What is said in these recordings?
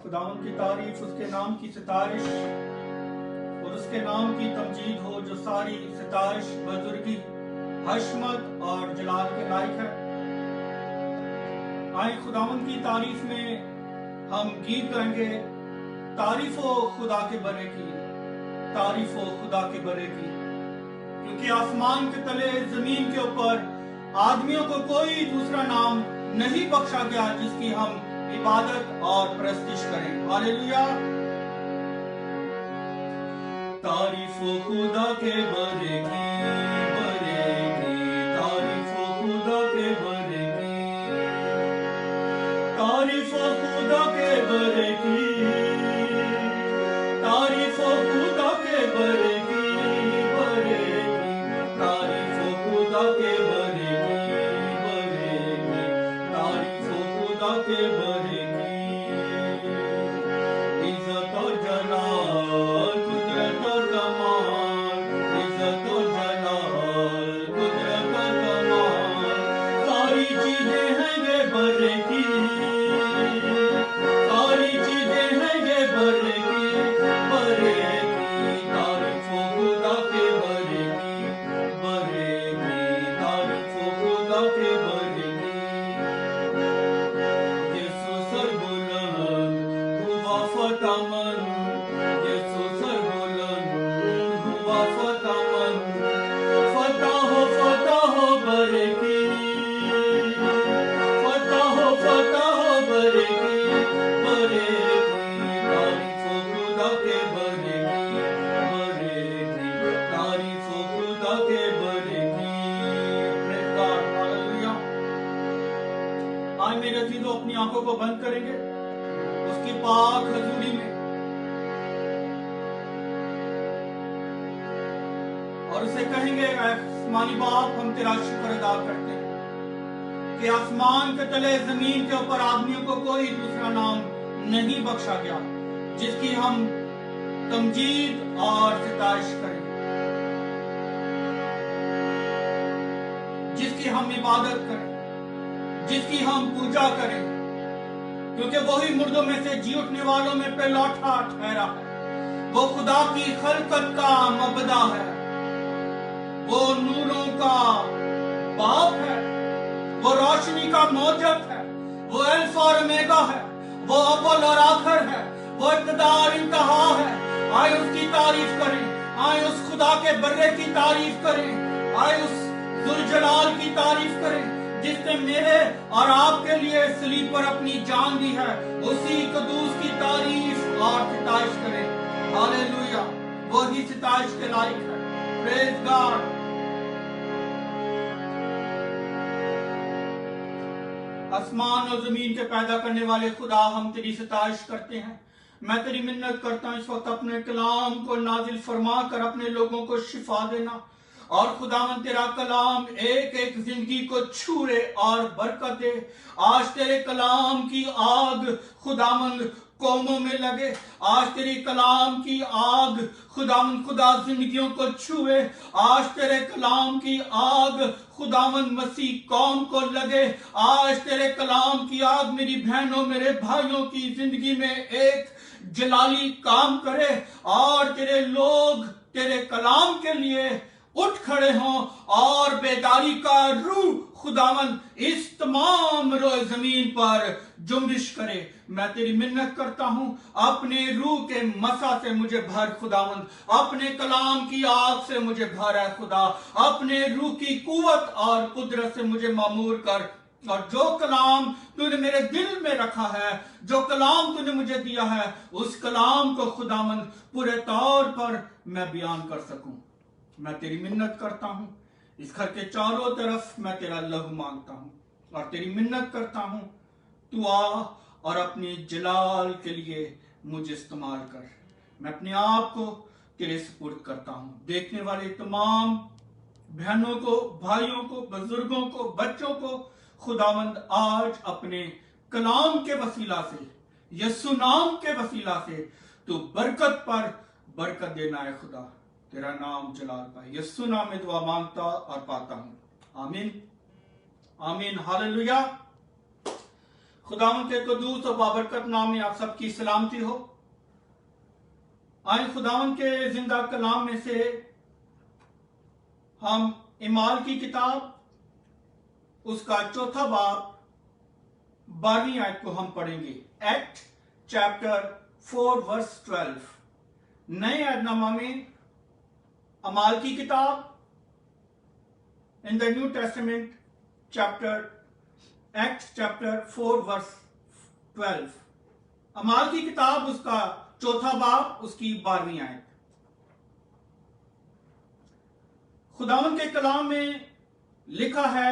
خداوند کی تعریف، اس کے نام کی ستائش اور اس کے نام کی تمجید ہو جو ساری ستائش، بزرگی، حشمت اور جلال کے لائق ہے۔ آئیں خداوند کی تعریف میں ہم گیت گائیں گے، تعریف ہو خدا کے برے کی، تعریف ہو خدا کے برے کی، کیونکہ آسمان کے تلے زمین کے اوپر آدمیوں کو کوئی دوسرا نام نہیں بخشا گیا جس کی ہم عبادت اور پرستش کریں۔ ہاللیلویہ۔ تعریف ہو خدا کے برے کی، برے کی، تعریف ہو خدا کے برے کی، تعریف ہو خدا کے برے کی، تعریف ہو خدا کے برے کی، برے کی، تعریف ہو خدا کے برے کی، برے کی، تعریف ہو خدا کے برے کی، عزت اور جلال، قدرت اور کمال، عزت اور جلال، قدرت اور کمال، ساری چیزیں ہیں یہ برے کی، ساری چیزیں ہیں یہ برے کی، برے کی، تعریف ہو خدا کے برے کی، برے کی، تعریف ہو خدا کے برے کی۔ یسوع سربلند ہوا فتح مند، یسوع سربلند ہوا فتح مند، فتح ہو برے کی، فتح ہو برے کی، برے کی، تعریف ہو خدا کے برے کی، برے کی، تعریف ہو خدا کے برے کی۔ Praise God, hallelujah۔ آج میرے عزیزو اپنی آنکھوں کو بند کریں گے اس کی پاک حضوری میں، اور اسے کہیں گے، اے آسمانی باپ، ہم تیرا شکر ادا کرتے ہیں کہ آسمان کے تلے زمین کے اوپر آدمیوں کو کوئی دوسرا نام نہیں بخشا گیا جس کی ہم تمجید اور ستائش کریں، جس کی ہم عبادت کریں، جس کی ہم پوجا کریں، کیونکہ وہی مردوں میں سے جی اٹھنے والوں میں پہ لوٹا ٹھہرا ہے، وہ خدا کی خلقت کا مبدا ہے، وہ نوروں کا باپ ہے، وہ روشنی کا موجب ہے، وہ الفا اور اومیگا ہے، وہ اول اور آخر ہے، وہ ابتدا اور انتہا ہے۔ آئے اس کی تعریف کریں، آئے اس خدا کے برے کی تعریف کریں، آئے اس ذوالجلال کی تعریف کریں جس نے میرے اور آپ کے لیے صلیب پر اپنی جان دی ہے، اسی قدوس کی تعریف اور ستائش کریں۔ ہاللیلویہ، وہی ستائش کے لائق ہے۔ پریز گاڈ۔ آسمان اور زمین کے پیدا کرنے والے خدا، ہم تیری ستائش کرتے ہیں۔ میں تیری منت کرتا ہوں اس وقت اپنے کلام کو نازل فرما کر اپنے لوگوں کو شفا دینا، اور خداوند تیرا کلام ایک ایک زندگی کو چھوئے اور برکت دے۔ آج تیرے کلام کی آگ خداوند قوموں میں لگے، آج تیری کلام کی آگ خداوند خدا زندگیوں کو چھوئے، آج تیرے کلام کی آگ خداوند مسیح قوم کو لگے، آج تیرے کلام کی آگ میری بہنوں میرے بھائیوں کی زندگی میں ایک جلالی کام کرے، اور تیرے لوگ تیرے کلام کے لیے اٹھ کھڑے ہوں، اور بیداری کا روح خداوند اس تمام روئے زمین پر جنبش کرے۔ میں تیری منت کرتا ہوں، اپنے روح کے مسا سے مجھے بھر خداوند، اپنے کلام کی آگ سے مجھے بھر اے خدا، اپنے روح کی قوت اور قدرت سے مجھے معمور کر، اور جو کلام تو نے میرے دل میں رکھا ہے، جو کلام تو نے مجھے دیا ہے، اس کلام کو خداوند پورے طور پر میں بیان کر سکوں۔ میں تیری منت کرتا ہوں، اس گھر کے چاروں طرف میں تیرا لہو مانگتا ہوں، اور تیری منت کرتا ہوں تو آ اور اپنے جلال کے لیے مجھے استعمال کر۔ میں اپنے آپ کو تیرے سپرد کرتا ہوں، دیکھنے والے تمام بہنوں کو، بھائیوں کو، بزرگوں کو، بچوں کو خداوند آج اپنے کلام کے وسیلہ سے، یسوع نام کے وسیلہ سے تو برکت پر برکت دینا ہے خدا، تیرا نام جلال پائے۔ یسوع نام میں دعا مانگتا اور پاتا ہوں، آمین آمین، ہاللیلویہ۔ खुदावन के कदूस और बाबरकत नाम में आप सबकी सलामती हो। आए खुदावन के जिंदा कलाम में से हम इमाल की किताब उसका चौथा बाब 12वीं आयत को हम पढ़ेंगे। Act chapter 4 verse 12। नए ऐदनामा में अमाल की किताब in the New Testament act chapter 4 verse 12। अमाल की किताब उसका चौथा बाब उसकी 12वीं आयत। खुदावन के कलाम में लिखा है,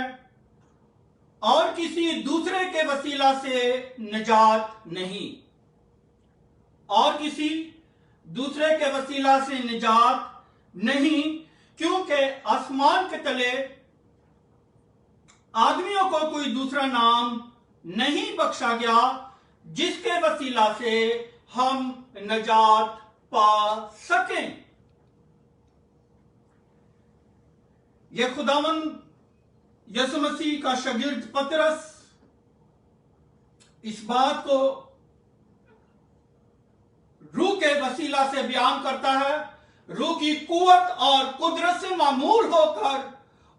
और किसी दूसरे के वसीला से निजात नहीं, और किसी दूसरे के वसीला से निजात नहीं, क्योंकि आसमान के तले आदमियों को कोई दूसरा नाम नहीं बख्शा गया जिसके वसीला से हम निजात पा सकें। यह खुदावन यसु मसीह का शागिर्द पतरस इस बात को रूह के वसीला से बयान करता है। रूह की कुव्वत और कुदरत से मामूर होकर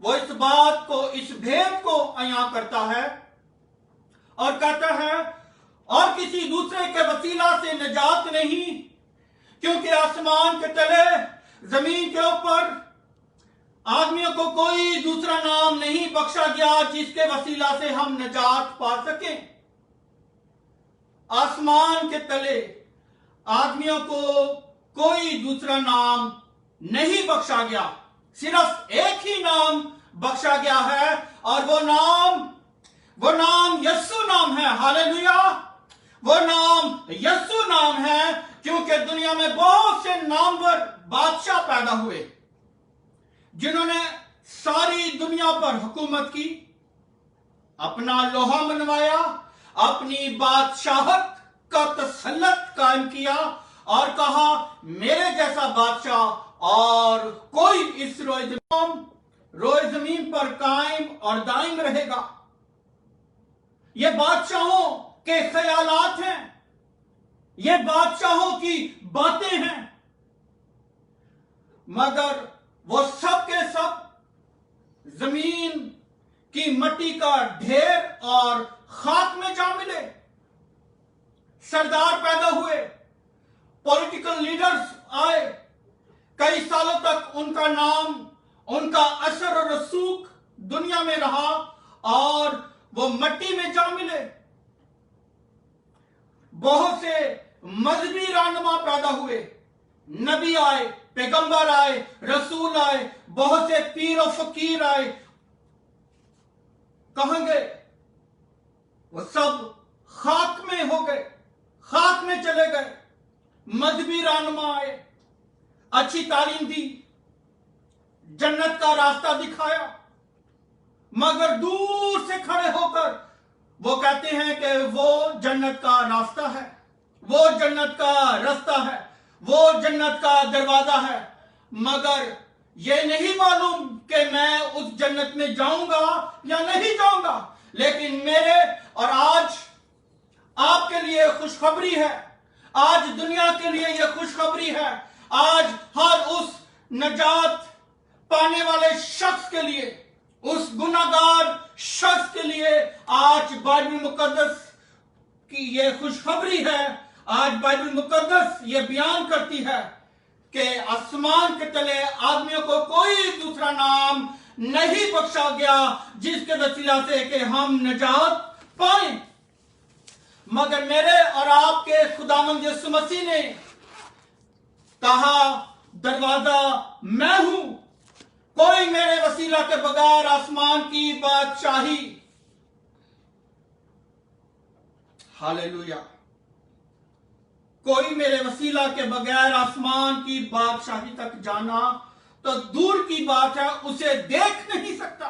वो इस बात को, इस भेद को अयां करता है और कहता है, और किसी दूसरे के वसीला से निजात नहीं, क्योंकि आसमान के तले जमीन के ऊपर आदमियों को कोई दूसरा नाम नहीं बख्शा गया जिसके वसीला से हम निजात पा सकें। आसमान के तले आदमियों को कोई दूसरा नाम नहीं बख्शा गया, सिर्फ एक ही नाम बख्शा गया है, और वो नाम यस्सु नाम है। हालेलुया। वो नाम यस्सु नाम है, क्योंकि दुनिया में बहुत से नामवर बादशाह पैदा हुए जिन्होंने सारी दुनिया पर हुकूमत की, अपना लोहा मनवाया, अपनी बादशाहत का तसल्लुत कायम किया और कहा, मेरे जैसा बादशाह और कोई इस रोए जमीन पर कायम और दायम रहेगा। ये बादशाहों के ख्यालात हैं, ये बादशाहों की बातें हैं, मगर वो सब के सब जमीन की मट्टी का ढेर और खाक में जा मिले। सरदार पैदा हुए, पॉलिटिकल लीडर्स आए, कई सालों तक उनका नाम, उनका असर और रसूख दुनिया में रहा और वो मट्टी में जा मिले। बहुत से मजहबी रहनुमा पैदा हुए, नबी आए, पैगंबर आए, रसूल आए, बहुत से पीर और फकीर आए। कहां गए? वो सब खाक में हो गए, खाक में चले गए। मजहबी रहनुमा आए, अच्छी तालीम दी, जन्नत का रास्ता दिखाया, मगर दूर से खड़े होकर वो कहते हैं कि वो जन्नत का रास्ता है, वो जन्नत का रास्ता है, वो जन्नत का दरवाजा है, मगर ये नहीं मालूम कि मैं उस जन्नत में जाऊंगा या नहीं जाऊंगा। लेकिन मेरे और आज आपके लिए खुशखबरी है, आज दुनिया के लिए यह खुशखबरी है, आज हर उस नजात पाने वाले शख्स के लिए, उस गुनाहगार शख्स के लिए आज बाइबल मुकद्दस की यह खुशखबरी है। आज बाइबल मुकद्दस ये बयान करती है कि आसमान के तले आदमियों को कोई दूसरा नाम नहीं बख्शा गया जिसके वसीला से कि हम निजात पाएं, मगर मेरे और आपके खुदावंद यीशु मसीह ने कहा, दरवाजा मैं हूं, कोई मेरे वसीला के बगैर आसमान की बादशाही, हालेलुया, कोई मेरे वसीला के बगैर आसमान की बादशाही तक जाना तो दूर की बात है, उसे देख नहीं सकता।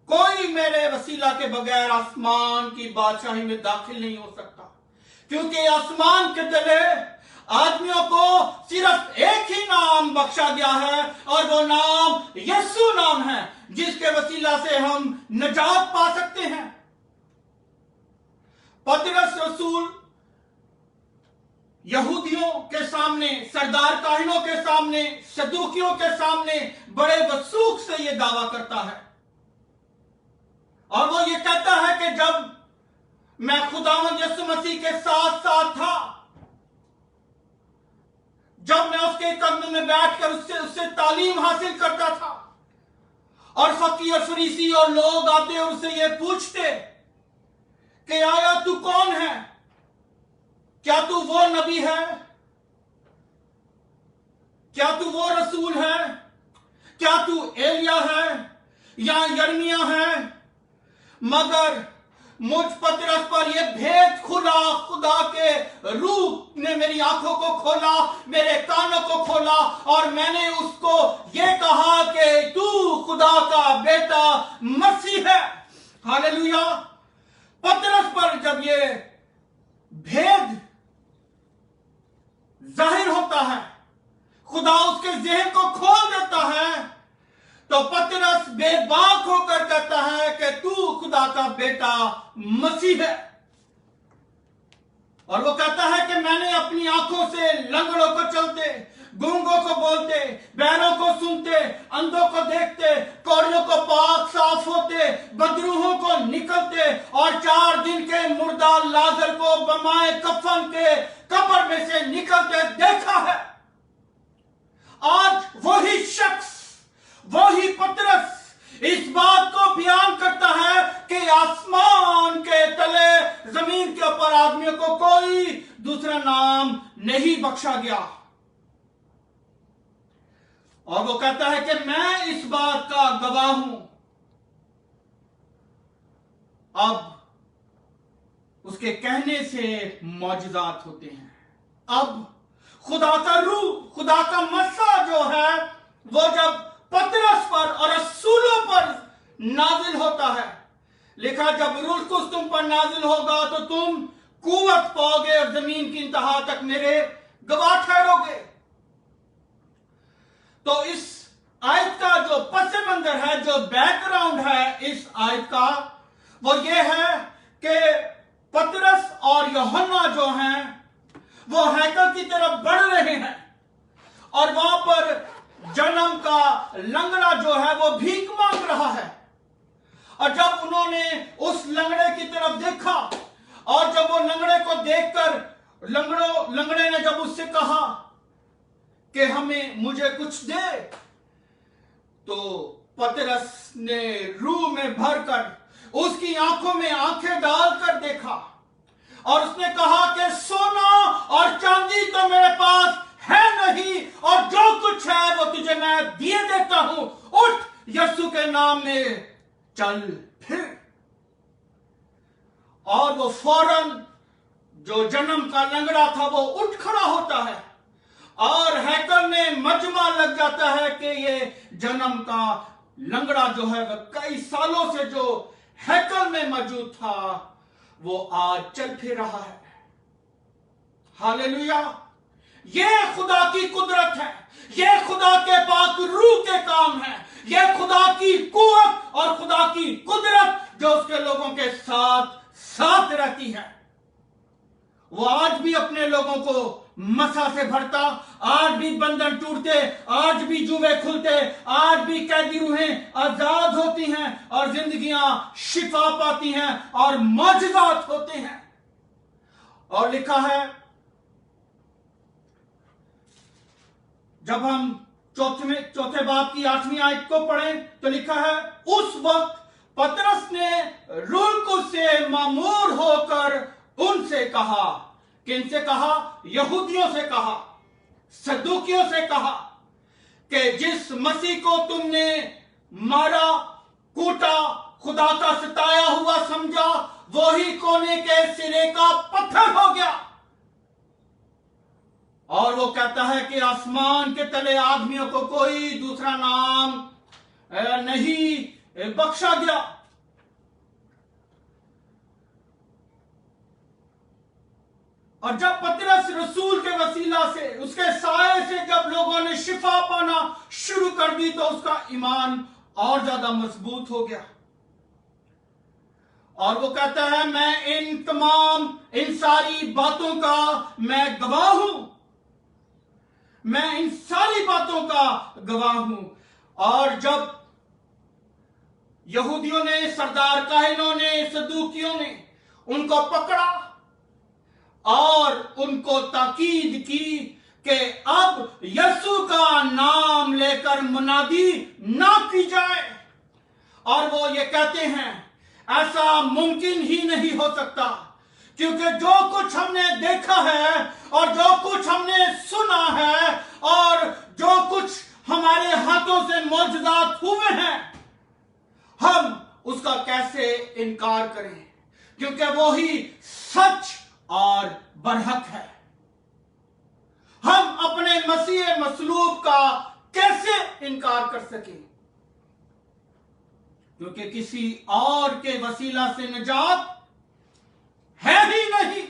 कोई मेरे वसीला के बगैर आसमान की बादशाही में दाखिल नहीं हो सकता, क्योंकि आसमान के तले आदमियों को सिर्फ एक ही नाम बख्शा गया है, और वो नाम यीशु नाम है, जिसके वसीला से हम निजात पा सकते हैं। पतरस रसूल यहूदियों के सामने, सरदार काहिनों के सामने, सदूकियों के सामने बड़े वसूख से यह दावा करता है, और वो ये कहता है कि जब मैं खुदावंद यीशु मसीह के साथ साथ था, जब मैं उसके कदम में बैठकर उससे तालीम हासिल करता था, और फकीर और फरीसी और लोग आते और उससे ये पूछते कि आया तू कौन है, क्या तू वो नबी है, क्या तू वो रसूल है, क्या तू एलिया है या यर्मिया है। मगर मुझ पतरस पर यह भेद खुला, खुदा के रूह ने मेरी आंखों को खोला, मेरे कानों को खोला, और मैंने उसको ये कहा कि तू खुदा का बेटा मसीह है। हालेलुया। पतरस पर जब ये भेद जाहिर होता है, खुदा उसके ज़हन को खोल देता है, तो पतरस बेबाक होकर कहता है कि तू खुदा का बेटा मसीह है। और वो कहता है कि मैंने अपनी आंखों से लंगड़ों को चलते, गूंगों को बोलते, बहरों को सुनते, अंधों को देखते, कौड़ियों को पाक साफ होते, बदरूहों को निकलते, और 4 दिन के मुर्दा लाजर को बमाए कफन के कब्र में से निकलते देखा है। आज वही शख्स, वही पतरस इस बात को बयान करता है कि आसमान के तले, जमीन के ऊपर आदमियों को कोई दूसरा नाम नहीं बख्शा गया। और वो कहता है कि मैं इस बात का गवाह हूं। अब उसके कहने से मौजूदात होते हैं। अब खुदा का रूह, खुदा का मसा जो है, वो जब पतरस पर और रसूलों पर नाजिल होता है, लिखा जब रूह कुछ तुम पर नाजिल होगा तो तुम कुव्वत पाओगे और जमीन की इंतहा तक मेरे गवाह ठहरोगे। तो इस आयत का जो पस मंजर है, जो बैकग्राउंड है इस आयत का, वो ये है कि पतरस और यूहन्ना जो हैं वो हैकल की तरफ बढ़ रहे हैं, और वहां पर जन्म का लंगड़ा जो है वो भीख मांग रहा है। और जब उन्होंने उस लंगड़े की तरफ देखा, और जब वो लंगड़े को देखकर लंगड़े ने जब उससे कहा कि मुझे कुछ दे, तो पतरस ने रूह में भरकर उसकी आंखों में आंखें डालकर देखा, और उसने कहा कि सोना और चांदी तो मेरे पास है नहीं, और जो कुछ है वो तुझे मैं दिए देता हूं, उठ यीशु के नाम में चल फिर। और वो फौरन जो जन्म का लंगड़ा था वो उठ खड़ा होता है, और हैकल में मजमा लग जाता है कि ये जन्म का लंगड़ा जो है वह कई सालों से जो हैकल में मौजूद था वो आज चल फिर रहा है। हालेलुया। ये खुदा की कुदरत है, ये खुदा के पाक रूह के काम है, ये खुदा की कुव्वत और खुदा की कुदरत जो उसके लोगों के साथ साथ रहती है। वो आज भी अपने लोगों को मसा से भरता, आज भी बंधन टूटते, आज भी जुए खुलते, आज भी कैदी रूहें आजाद होती हैं, और जिंदगियां शिफा पाती हैं, और मौजूदात होते हैं। और लिखा है, जब हम चौथे बाब की 8वीं आयत को पढ़ें तो लिखा है, उस वक्त पतरस ने रुल्कुस से मामूर होकर उनसे कहा। किनसे कहा? यहूदियों से कहा, सदूकियों से कहा कि जिस मसीह को तुमने मारा, कूटा, खुदा का सताया हुआ समझा, वही कोने के सिरे का पत्थर हो गया। और वो कहता है कि आसमान के तले आदमियों को कोई दूसरा नाम नहीं बख्शा गया। और जब पतरस रसूल के वसीला से, उसके साये से जब लोगों ने शिफा पाना शुरू कर दी, तो उसका ईमान और ज्यादा मजबूत हो गया। اور وہ کہتا ہے میں ان ساری باتوں کا میں گواہ ہوں، میں ان ساری باتوں کا گواہ ہوں۔ اور جب یہودیوں نے، سردار کاہنوں نے، صدوقیوں نے ان کو پکڑا اور ان کو تاکید کی کہ اب یسوع کا نام لے کر منادی نہ کی جائے، اور وہ یہ کہتے ہیں ایسا ممکن ہی نہیں ہو سکتا، کیونکہ جو کچھ ہم نے دیکھا ہے اور جو کچھ ہم نے سنا ہے اور جو کچھ ہمارے ہاتھوں سے معجزات ہوئے ہیں، ہم اس کا کیسے انکار کریں، کیونکہ وہی سچ اور برحق ہے۔ ہم اپنے مسیح مصلوب کا کیسے انکار کر سکیں؟ کیونکہ کسی اور کے وسیلہ سے نجات ہے ہی نہیں،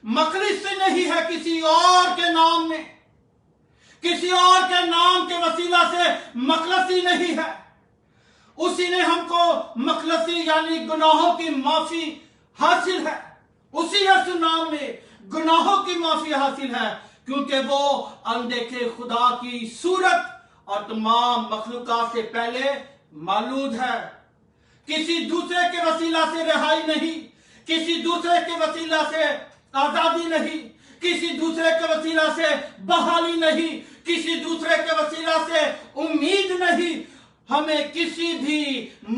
مخلص سے نہیں ہے، کسی اور کے نام میں، کسی اور کے نام کے وسیلہ سے مخلصی نہیں ہے۔ اسی نے ہم کو مخلصی یعنی گناہوں کی معافی حاصل ہے، اسی یسوع نام میں گناہوں کی معافی حاصل ہے، کیونکہ وہ اندیکھے خدا کی صورت اور تمام مخلوقات سے پہلے مولود ہے۔ کسی دوسرے کے وسیلہ سے رہائی نہیں، کسی دوسرے کے وسیلہ سے آزادی نہیں، کسی دوسرے کے وسیلہ سے بحالی نہیں، کسی دوسرے کے وسیلہ سے امید نہیں۔ ہمیں کسی بھی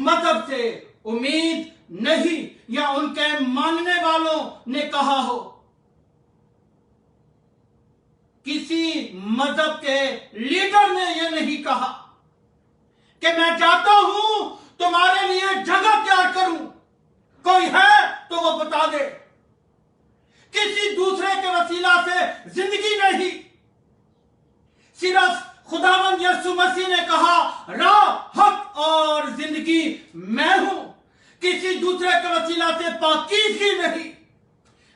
مذہب سے امید نہیں، یا ان کے ماننے والوں نے کہا ہو، کسی مذہب کے لیڈر نے یہ نہیں کہا کہ میں چاہتا ہوں تمہارے لیے جگہ تیار کروں، کوئی ہے تو وہ بتا دے۔ کسی دوسرے کے وسیلہ سے زندگی نہیں، صرف خداوند یسوع مسیح نے کہا راہ، حق اور زندگی میں ہوں، کسی دوسرے کے وسیلہ سے پاکیزگی نہیں۔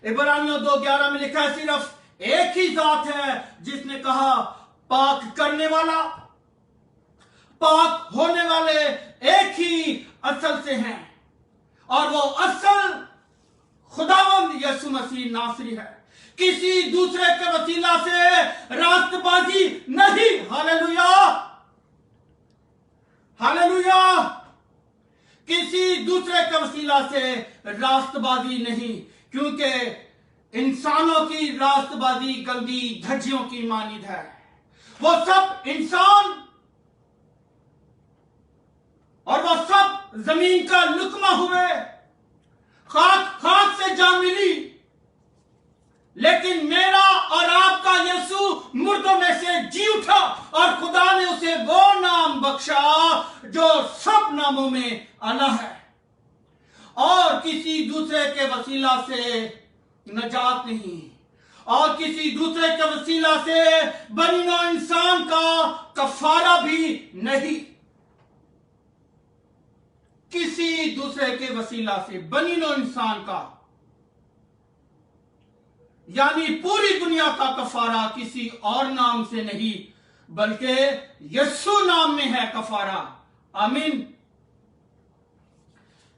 عبرانیوں 2:11 میں لکھا ہے صرف ایک ہی ذات ہے جس نے کہا پاک کرنے والا، پاک ہونے والے ایک ہی اصل سے ہیں، اور وہ اصل خداوند یسوع مسیح ناصری ہے۔ کسی دوسرے کے وسیلہ سے راست بازی نہیں۔ ہاللویا، ہاللویا، کسی دوسرے کے وسیلہ سے راست بازی نہیں، کیونکہ انسانوں کی راست بازی گندی دھجیوں کی مانند ہے۔ وہ سب انسان اور وہ سب زمین کا لقمہ ہوئے، خاک سے جا ملی، لیکن میرا اور آپ کا یسوع مردوں میں سے جی اٹھا، اور خدا نے اسے وہ نام بخشا جو سب ناموں میں اعلیٰ ہے، اور کسی دوسرے کے وسیلہ سے نجات نہیں، اور کسی دوسرے کے وسیلہ سے بنی نوع انسان کا کفارہ بھی نہیں۔ کسی دوسرے کے وسیلہ سے بنی نوع انسان کا، یعنی پوری دنیا کا کفارہ کسی اور نام سے نہیں بلکہ یسوع نام میں ہے کفارہ۔ آمین۔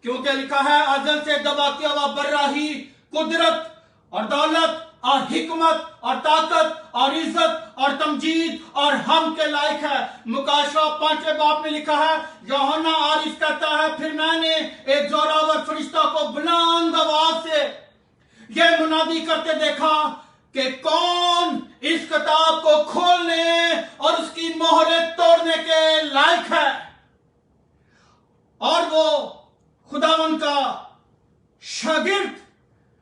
کیونکہ لکھا ہے ازل سے دبا کیا ہوا براہی قدرت اور دولت اور حکمت اور طاقت اور عزت اور تمجید اور حمد کے لائق ہے۔ مکاشفہ 5 باب میں لکھا ہے، یوحنا عارف کہتا ہے پھر میں نے ایک زوراور فرشتہ کو بلند آواز سے یہ منادی کرتے دیکھا کہ کون اس کتاب کو کھولنے اور اس کی مہریں توڑنے کے لائق ہے۔ اور وہ خداوند کا شاگرد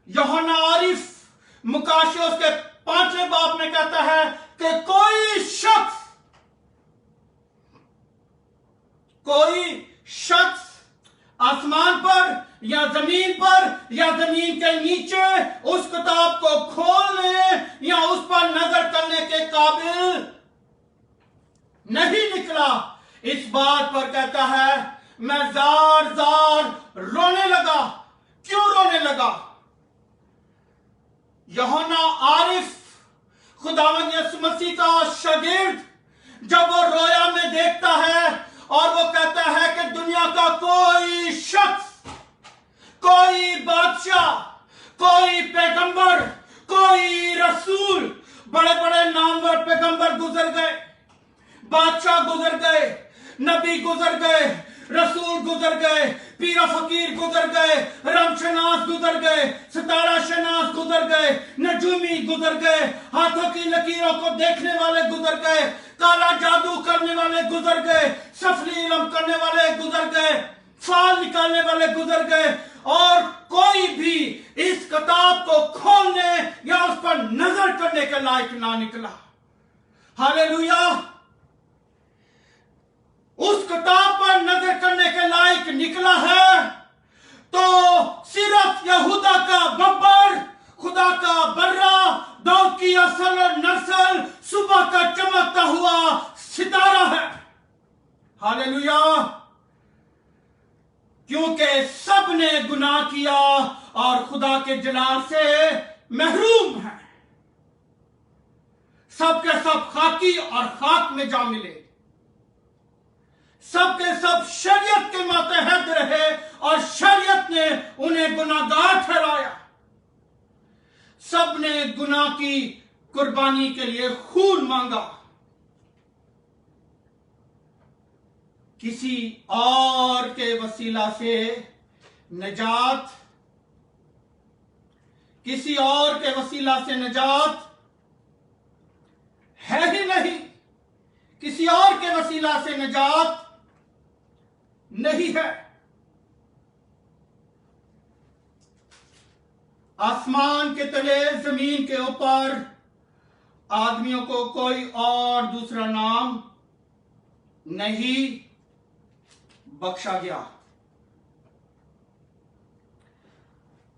یوحنا عارف مکاشفہ اس کے 5 باب میں کہتا ہے کہ کوئی شخص آسمان پر یا زمین پر یا زمین کے نیچے اس کتاب کو کھولنے یا اس پر نظر کرنے کے قابل نہیں نکلا۔ اس بات پر کہتا ہے میں زار زار رونے لگا۔ کیوں رونے لگا؟ یوحنا عارف خداوند یسوع مسیح کا شاگرد جب وہ رویا میں دیکھتا ہے اور وہ کہتا ہے کہ دنیا کا کوئی شخص कोई बादशाह, कोई पैगंबर, कोई रसूल, बड़े बड़े नामवर पैगंबर गुजर गए, बादशाह गुजर गए, नबी गुजर गए, रसूल गुजर गए, पीरा फकीर गुजर गए, रमशनास गुजर गए, सितारा शनास गुजर गए, नजूमी गुजर गए, हाथों की लकीरों को देखने वाले गुजर गए, काला जादू करने वाले गुजर गए, सफली इल्म करने वाले गुजर गए, फाल निकालने वाले गुजर गए, और कोई भी इस किताब को खोलने या उस पर नजर करने के लायक ना निकला। हालेलुया। उस किताब पर नजर करने के लायक निकला है तो सिर्फ यहूदा का बब्बर, खुदा का बर्रा, दाऊद की असल और नस्ल, सुबह का चमकता हुआ सितारा है। हालेलुया। क्योंकि सब ने गुनाह किया और खुदा के जलाल से महरूम है। सब के सब खाकी और खाक में जा मिले, सब के सब शरीयत के मातहत रहे और शरीयत ने उन्हें गुनाहगार ठहराया। सब ने गुनाह की कुर्बानी के लिए खून मांगा। किसी और के वसीला से नजात, किसी और के वसीला से नजात है ही नहीं, किसी और के वसीला से नजात नहीं है। आसमान के तले, जमीन के ऊपर आदमियों को कोई और दूसरा नाम नहीं बख्शा गया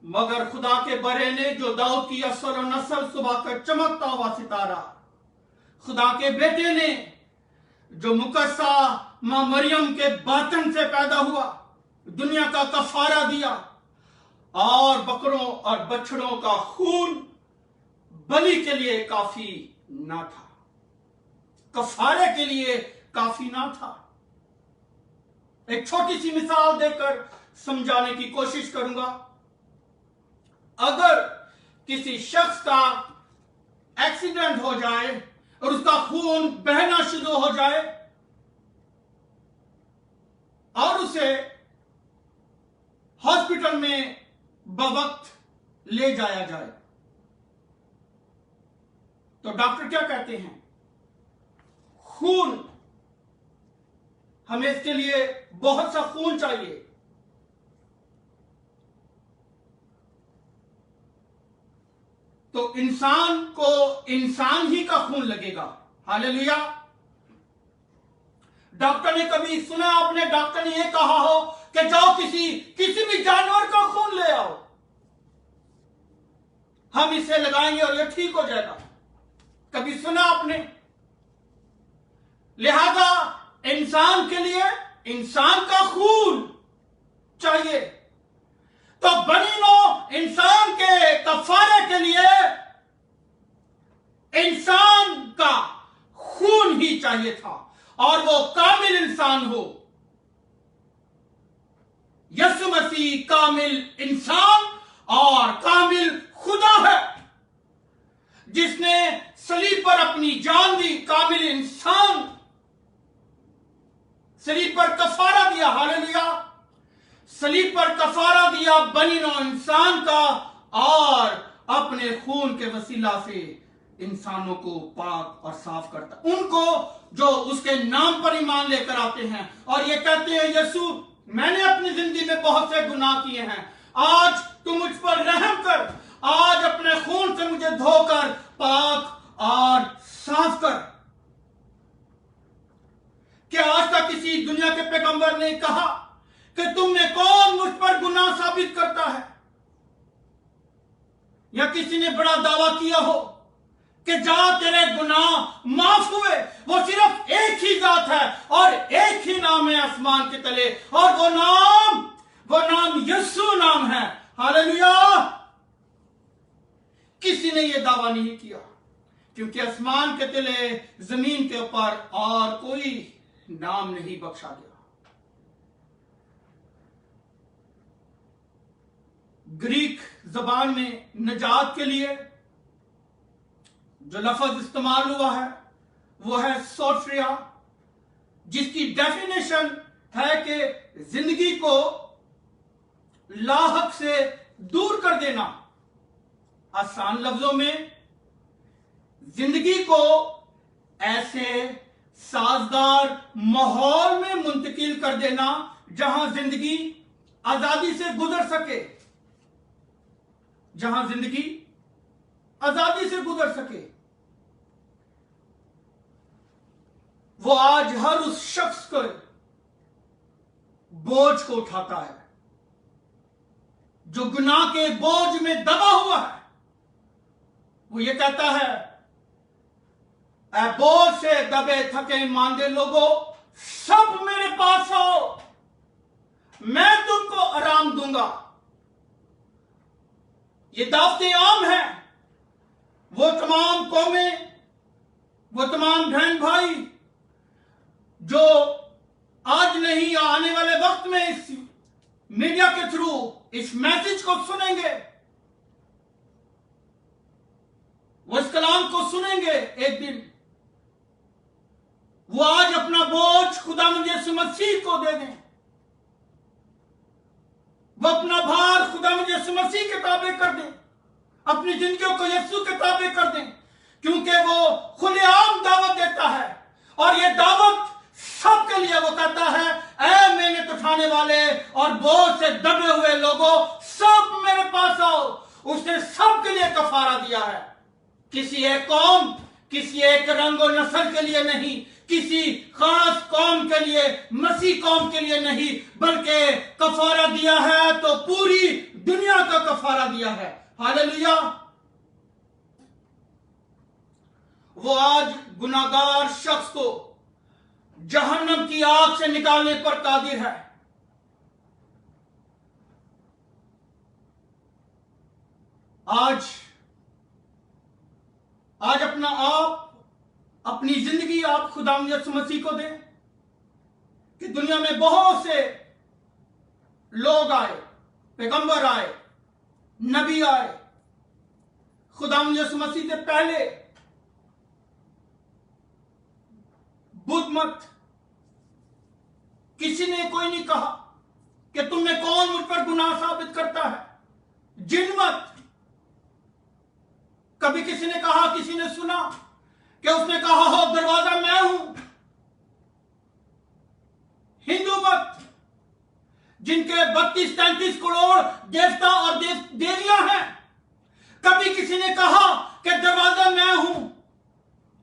मगर खुदा के बरे ने, जो दाऊद की असल और नस्ल, सुबह का चमकता हुआ सितारा, खुदा के बेटे ने जो मुकस्सा मां मरियम के बातन से पैदा हुआ, दुनिया का कफारा दिया और बकरों और बछड़ों का खून बलि के लिए काफी ना था, कफारे के लिए काफी ना था। एक छोटी सी मिसाल देकर समझाने की कोशिश करूंगा। अगर किसी शख्स का एक्सीडेंट हो जाए और उसका खून बहना शुरू हो जाए और उसे हॉस्पिटल में बवक्त ले जाया जाए, तो डॉक्टर क्या कहते हैं? खून, हमें इसके लिए बहुत सा खून चाहिए। तो इंसान को इंसान ही का खून लगेगा। हालेलुया। डॉक्टर ने कभी सुना आपने डॉक्टर ने यह कहा हो कि जाओ किसी भी जानवर का खून ले आओ, हम इसे लगाएंगे और यह ठीक हो जाएगा? कभी सुना आपने? लिहाजा इंसान के लिए इंसान का खून चाहिए, तो बनी नो इंसान के कफारे के लिए इंसान का खून ही चाहिए था, और वो कामिल इंसान हो। यीशु मसीह कामिल इंसान और कामिल खुदा है, जिसने सलीब पर अपनी जान दी। कामिल इंसान सलीब पर कफारा दिया। हालेलुया। सलीब पर कफारा दिया बनी नौ इंसान का, और अपने खून के वसीला से इंसानों को पाक और साफ करता, उनको जो उसके नाम पर ईमान लेकर आते हैं और ये कहते हैं, यीशु मैंने अपनी जिंदगी में बहुत से गुनाह किए हैं, आज तू मुझ पर रहम कर, आज अपने खून से मुझे धोकर पाक और साफ कर। क्या आज तक किसी दुनिया के पैगंबर ने कहा कि तुमने कौन मुझ पर गुनाह साबित करता है? या किसी ने बड़ा दावा किया हो कि जा तेरे गुनाह माफ हुए? वो सिर्फ एक ही जात है और एक ही नाम है आसमान के तले, और वो नाम यीशु नाम है। हालेलुया। किसी ने यह दावा नहीं किया, क्योंकि आसमान के तले, जमीन के ऊपर और कोई नाम नहीं बख्शा गया। ग्रीक जबान में नजात के लिए जो लफ्ज इस्तेमाल हुआ है वो है सोट्रिया, जिसकी डेफिनेशन है कि जिंदगी को लाहक से दूर कर देना। आसान लफ्जों में जिंदगी को ऐसे साजगार माहौल में मुंतकिल कर देना जहां जिंदगी आजादी से गुजर सके, जहां जिंदगी आजादी से गुजर सके। वो आज हर उस शख्स को बोझ को उठाता है जो गुनाह के बोझ में दबा हुआ है। वो ये कहता है, ऐ बोझ से दबे थके मांदे लोगों, सब मेरे पास आओ, मैं तुमको आराम दूंगा। ये दावतें आम है। वो तमाम कौमें, वो तमाम बहन भाई जो आज नहीं आने वाले वक्त में इस मीडिया के थ्रू इस मैसेज को सुनेंगे, वो इस कलाम को सुनेंगे एक दिन, वो आज अपना बोझ खुदावंद यीशु मसीह को दे दें। वो अपना भार खुदावंद यीशु मसीह के ताबे कर दें, अपनी जिंदगियों को यीशु के ताबे कर दें, क्योंकि वो खुलेआम दावत देता है। और ये दावत सबके लिए वो कहता है, ऐ मेहनत उठाने वाले और बोझ से दबे हुए लोगों, सब मेरे पास आओ। उसने सबके लिए कफारा दिया है, किसी एक कौम, किसी एक रंग और नस्ल के लिए नहीं, किसी खास कौम के लिए, मसीह कौम के लिए नहीं, बल्कि कफारा दिया है तो पूरी दुनिया का कफारा दिया है। हालेलुया। वो आज गुनाहगार शख्स को जहन्नम की आग से निकालने पर कादिर है। आज अपना आप, अपनी जिंदगी आप खुदावंद यीशु मसीह को दें कि दुनिया में बहुत से लोग आए, पैगंबर आए, नबी आए, खुदावंद यीशु मसीह से पहले बुद्ध मत, किसी ने कोई नहीं कहा कि तुम में कौन मुझ पर गुनाह साबित करता है। जिन मत, कभी किसी ने कहा, किसी ने सुना कि उसने कहा हो दरवाजा मैं हूं। हिंदू मत, जिनके 32-33 करोड़ देवता और देवियां हैं, कभी किसी ने कहा कि दरवाजा मैं हूं।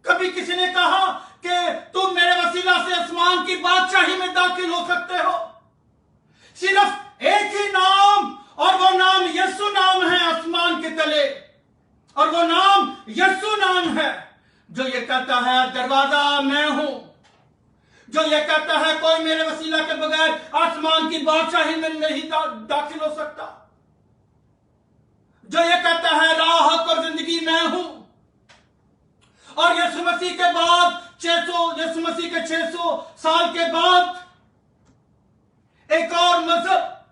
कभी किसी ने कहा कि तुम मेरे वसीला से आसमान की बादशाही में दाखिल हो सकते हो। सिर्फ एक ही नाम, और वो नाम यीशु नाम है आसमान के तले, और वो नाम यीशु नाम है जो ये कहता है दरवाजा मैं हूं, जो ये कहता है कोई मेरे वसीला के बगैर आसमान की बादशाही में नहीं दाखिल हो सकता, जो ये कहता है राह, हक और जिंदगी मैं हूं। और यीशु मसीह के बाद 600 साल के बाद एक और मजहब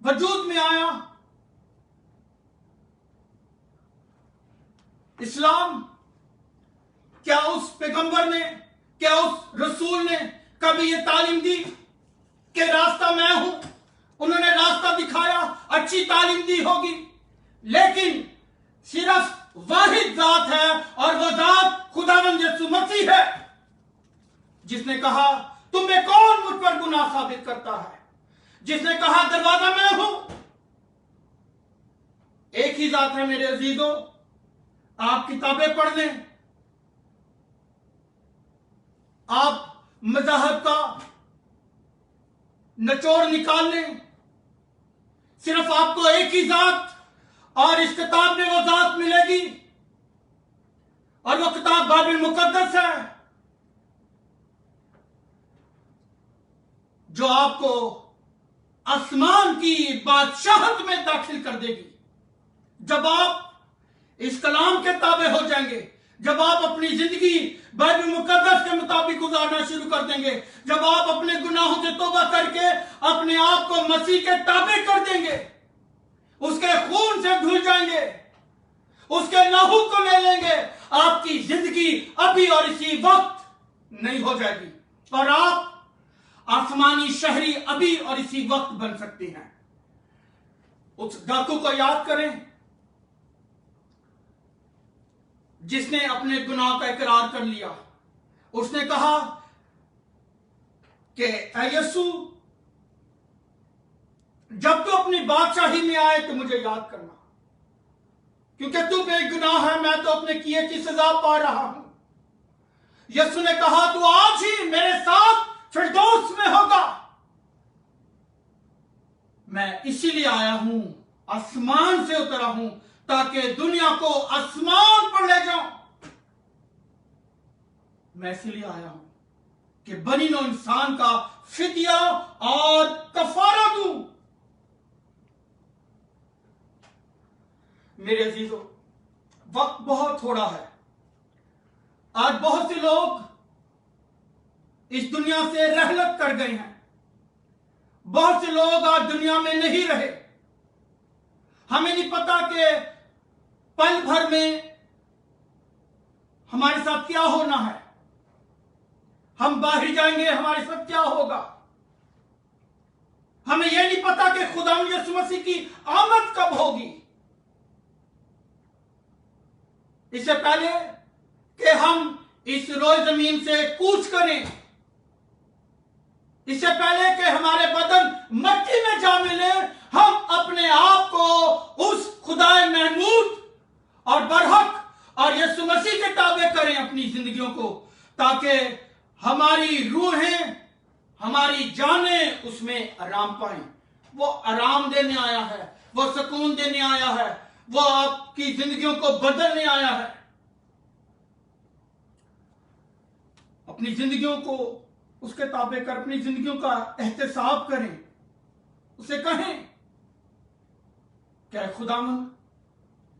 वजूद में आया, इस्लाम। क्या उस पैगंबर ने, क्या उस रसूल ने कभी ये तालीम दी कि रास्ता मैं हूं? उन्होंने रास्ता दिखाया, अच्छी तालीम दी होगी, लेकिन सिर्फ वाहिद जात है, और वो जात खुदावंद यीशु मसीह है, जिसने कहा तुम्हें कौन मुझ पर गुनाह साबित करता है, जिसने कहा दरवाजा मैं हूं। एक ही जात है मेरे अजीजों। आप किताबें पढ़ लें, आप मज़हब का निचोड़ निकाल लें, सिर्फ आपको एक ही जात, और इस किताब में वो जात मिलेगी, और वो किताब बाइबल मुकद्दस है, जो आपको आसमान की बादशाहत में दाखिल कर देगी। जब आप इस कलाम के ताबे हो जाएंगे, जब आप अपनी जिंदगी बाइबल मुकद्दस के मुताबिक गुजारना शुरू कर देंगे, जब आप अपने गुनाहों से तौबा करके अपने आप को मसीह के ताबे कर देंगे, उसके खून से धुल जाएंगे, उसके लहू को ले लेंगे, आपकी जिंदगी अभी और इसी वक्त नहीं हो जाएगी और आप आसमानी शहरी अभी और इसी वक्त बन सकते हैं। उस डाकू को याद करें जिसने अपने गुनाह का इकरार कर लिया। उसने कहा कि ऐ यीशु, जब तू अपनी बादशाही में आए तो मुझे याद करना, क्योंकि तू बेगुनाह है, मैं तो अपने किए की सजा पा रहा हूं। यीशु ने कहा तू आज ही मेरे साथ फिरदौस में होगा। मैं इसीलिए आया हूं, आसमान से उतरा हूं, ताकि दुनिया को आसमान पर ले जाऊं। मैं इसलिए आया हूं कि बनी नौ इंसान का फिदिया और कफारा दूं। मेरे अजीजों, वक्त बहुत थोड़ा है। आज बहुत से लोग इस दुनिया से रहलत कर गए हैं। बहुत से लोग आज दुनिया में नहीं रहे। हमें नहीं पता कि पल भर में हमारे साथ क्या होना है। हम बाहर जाएंगे, हमारे साथ क्या होगा। हमें यह नहीं पता कि खुदा यीशु मसीह की आमद कब होगी। इससे पहले कि हम इस रोए जमीन से कूच करें, इससे पहले कि हमारे बदन मट्टी में जा मिले, हम अपने आप को उस खुदाए महमूद और बरहक और यीशु मसीह के ताबे करें अपनी जिंदगियों को, ताकि हमारी रूहें, हमारी जानें उसमें आराम पाएं। वो आराम देने आया है, वो सुकून देने आया है, वो आपकी जिंदगियों को बदलने आया है। अपनी जिंदगियों को उसके ताबे कर, अपनी जिंदगियों का एहतसाब करें, उसे कहें क्या खुदावंद,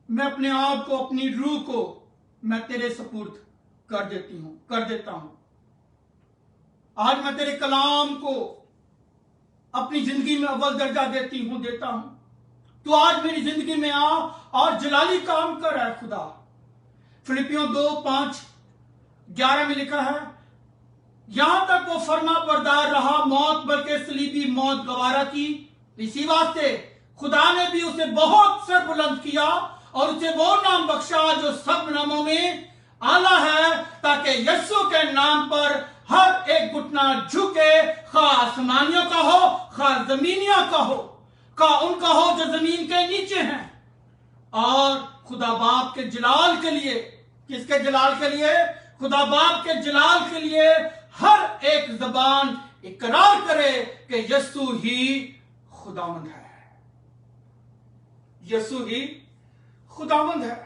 मैं अपने आप को, अपनी रूह को मैं तेरे सपुर्द कर देता हूं। आज मैं तेरे कलाम को अपनी जिंदगी में अव्वल दर्जा देता हूं। तू आज मेरी जिंदगी में आ और जलाली काम कर है खुदा। फिलिपियों 2:5-11 में लिखा है, यहां तक वो फर्मा बरदार रहा, मौत बल्कि सलीबी मौत गवारा की। इसी वास्ते खुदा ने भी उसे बहुत सर बुलंद किया और उसे वो नाम बख्शा जो सब नामों में आला है, ताकि यीशु के नाम पर हर एक घुटना झुके, खा आसमानियों का हो, खा जमीनियों का हो, का उनका हो जो जमीन के नीचे हैं। और खुदा बाप के जलाल के लिए, किसके जलाल के लिए? खुदा बाप के जलाल के लिए हर एक जबान इकरार करे कि यीशु ही खुदावंद है, यीशु ही खुदावंद है।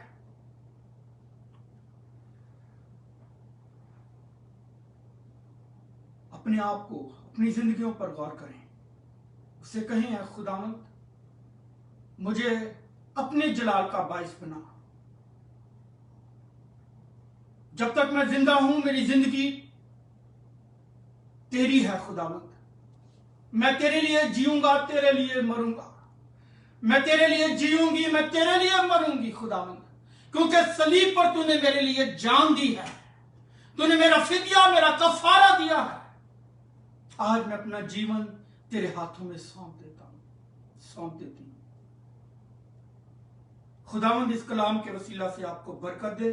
अपने आप को, अपनी जिंदगियों पर गौर करें, उससे कहें है खुदावंद, मुझे अपने जलाल का बाइस बना। जब तक मैं जिंदा हूं, मेरी जिंदगी तेरी है खुदावंद। मैं तेरे लिए जीऊंगा, तेरे लिए मरूंगा। मैं तेरे लिए जीऊंगी, मैं तेरे लिए मरूंगी खुदावंद, क्योंकि सलीब पर तूने मेरे लिए जान दी है, तूने मेरा फिदिया, मेरा कफारा दिया है। आज मैं अपना जीवन तेरे हाथों में सौंप देती हूं। खुदावंद इस कलाम के वसीला से आपको बरकत दे।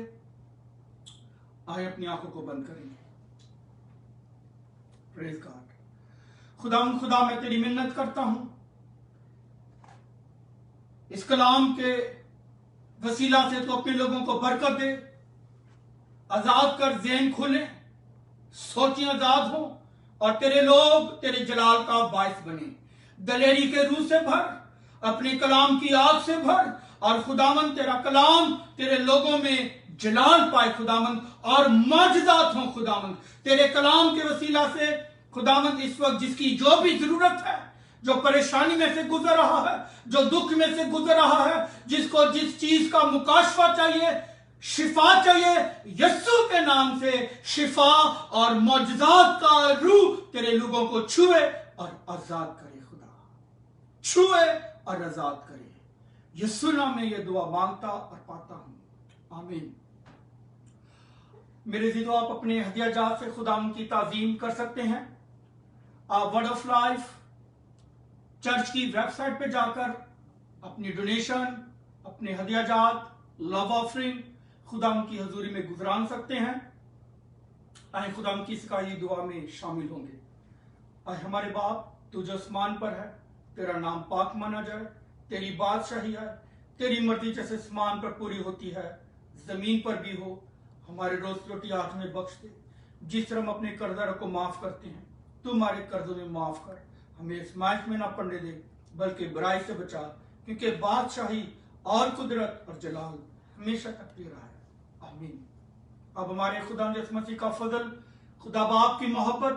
आए अपनी आंखों को बंद करेंगे। Praise God. खुदा मैं तेरी मिन्नत करता हूं, इस कलाम के वसीला से तो अपने लोगों को बरकत दे, आजाद कर, ज़हन खुले, सोचें आजाद हो और तेरे लोग तेरे जलाल का बायस बने। दलेरी के रूह से भर, अपने कलाम की आग से भर, और खुदावंद तेरा कलाम तेरे लोगों में जलाल पाए खुदावंद, और मौजज़ात हो खुदावंद तेरे कलाम के वसीला से। खुदावंद इस वक्त जिसकी जो भी जरूरत है, जो परेशानी में से गुजर रहा है, जो दुख में से गुजर रहा है, जिसको जिस चीज का मुकाशफा चाहिए, शिफा चाहिए, यस्सु के नाम से शिफा और मौजज़ात का रूह तेरे लोगों को छुए और आजाद करे। खुदा छुए और आजाद करे। यस्सु नाम में ये दुआ मांगता और पाता हूं, आमीन। मेरे जीतो, आप अपने हदिया जात से खुदा की ताजीम कर सकते हैं। आप वर्ड ऑफ लाइफ चर्च की वेबसाइट पे जाकर अपनी डोनेशन, अपने हदिया जात, लव ऑफरिंग खुदा की हजूरी में गुजरान सकते हैं। आए खुदा की सिखाई दुआ में शामिल होंगे। आए हमारे बाप, तू जो आसमान पर है, तेरा नाम पाक माना जाए, तेरी बादशाही है, तेरी मर्जी जैसे आसमान पर पूरी होती है जमीन पर भी हो। हमारे रोज रोटी आज में बख्श दे, जिस तरह हम अपने कर्जदारों को माफ करते हैं, तू हमारे कर्जों में माफ कर। हमें आजमाइश में ना पड़ने दे, बल्कि बुराई से बचा, क्योंकि बादशाही और कुदरत और जलाल हमेशा तक तेरा है, आमीन। अब हमारे खुदा यीशु मसीह का फजल, खुदा बाप की मोहब्बत,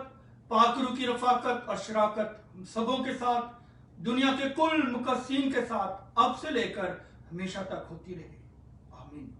पाक रूह की रफाकत और शराकत हम सबों के साथ, दुनिया के कुल मुकस्सीन के साथ अब से लेकर हमेशा तक होती रहे, आमीन।